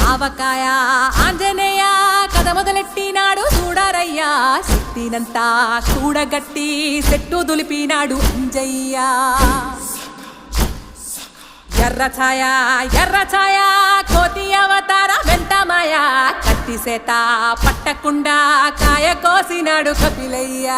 ఆవకాయ ఆంజనేయ కథ మొదలెట్టినాడు చూడరయ్యా శక్తినంతా కూడగట్టి చెట్టు దులిపినాడు అంజయ్య ఎర్ర ఛాయ కోతి అవతార వెంటమాయ కత్తి సేత పట్టకుండా కాయ కోసినాడు కపిలయ్య